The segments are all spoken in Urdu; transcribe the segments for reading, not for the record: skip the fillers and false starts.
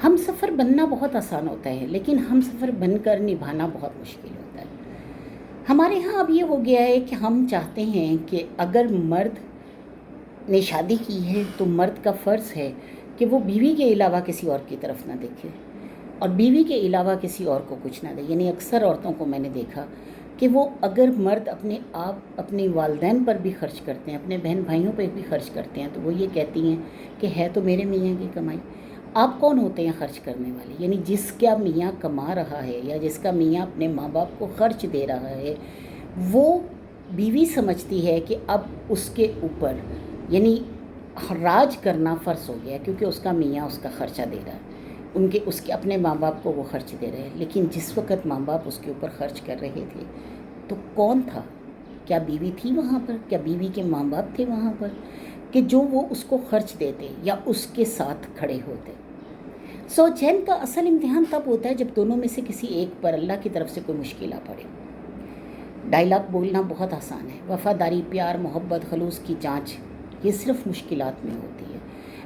ہم سفر بننا بہت آسان ہوتا ہے، لیکن ہم سفر بن کر نبھانا بہت مشکل ہوتا ہے۔ ہمارے ہاں اب یہ ہو گیا ہے کہ ہم چاہتے ہیں کہ اگر مرد نے شادی کی ہے تو مرد کا فرض ہے کہ وہ بیوی کے علاوہ کسی اور کی طرف نہ دیکھے اور بیوی کے علاوہ کسی اور کو کچھ نہ دے۔ یعنی اکثر عورتوں کو میں نے دیکھا کہ وہ اگر مرد اپنے آپ اپنی والدین پر بھی خرچ کرتے ہیں، اپنے بہن بھائیوں پہ بھی خرچ کرتے ہیں، تو وہ یہ کہتی ہیں کہ ہے تو میرے میاں کی کمائی۔ آپ کون ہوتے ہیں خرچ کرنے والے؟ یعنی جس کا میاں کما رہا ہے یا جس کا میاں اپنے ماں باپ کو خرچ دے رہا ہے، وہ بیوی سمجھتی ہے کہ اب اس کے اوپر یعنی راج کرنا فرض ہو گیا، کیونکہ اس کا میاں اس کا خرچہ دے رہا ہے، اس کے اپنے ماں باپ کو وہ خرچ دے رہے ہیں۔ لیکن جس وقت ماں باپ اس کے اوپر خرچ کر رہے تھے تو کون تھا؟ کیا بیوی تھی وہاں پر؟ کیا بیوی کے ماں باپ تھے وہاں پر کہ جو وہ اس کو خرچ دیتے یا اس کے ساتھ کھڑے ہوتے؟ چین کا اصل امتحان تب ہوتا ہے جب دونوں میں سے کسی ایک پر اللہ کی طرف سے کوئی مشکل آ پڑے۔ ڈائلاگ بولنا بہت آسان ہے، وفاداری، پیار، محبت، خلوص کی جانچ یہ صرف مشکلات میں ہوتی ہے۔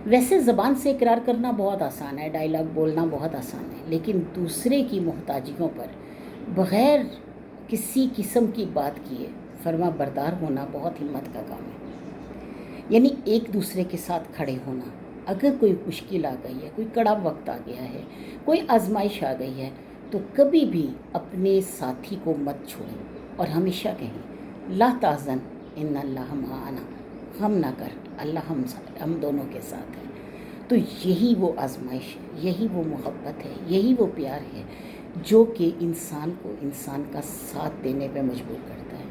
ویسے زبان سے اقرار کرنا بہت آسان ہے، ڈائلاگ بولنا بہت آسان ہے، لیکن دوسرے کی محتاجیوں پر بغیر کسی قسم کی بات کیے فرما بردار ہونا بہت ہمت کا کام ہے۔ یعنی ایک دوسرے کے ساتھ کھڑے ہونا۔ اگر کوئی مشکل آ گئی ہے، کوئی کڑا وقت آ گیا ہے، کوئی آزمائش آ گئی ہے، تو کبھی بھی اپنے ساتھی کو مت چھوڑیں اور ہمیشہ کہیں لا تحزن ان اللہ معنا، غم نہ کر، اللہ ہم دونوں کے ساتھ ہے۔ تو یہی وہ آزمائش ہے، یہی وہ محبت ہے، یہی وہ پیار ہے جو کہ انسان کو انسان کا ساتھ دینے پہ مجبور کرتا ہے۔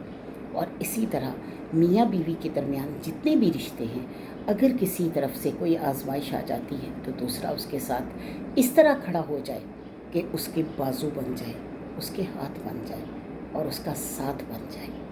اور اسی طرح میاں بیوی کے درمیان جتنے بھی رشتے ہیں، اگر کسی طرف سے کوئی آزمائش آ جاتی ہے تو دوسرا اس کے ساتھ اس طرح کھڑا ہو جائے کہ اس کے بازو بن جائے، اس کے ہاتھ بن جائے اور اس کا ساتھ بن جائے۔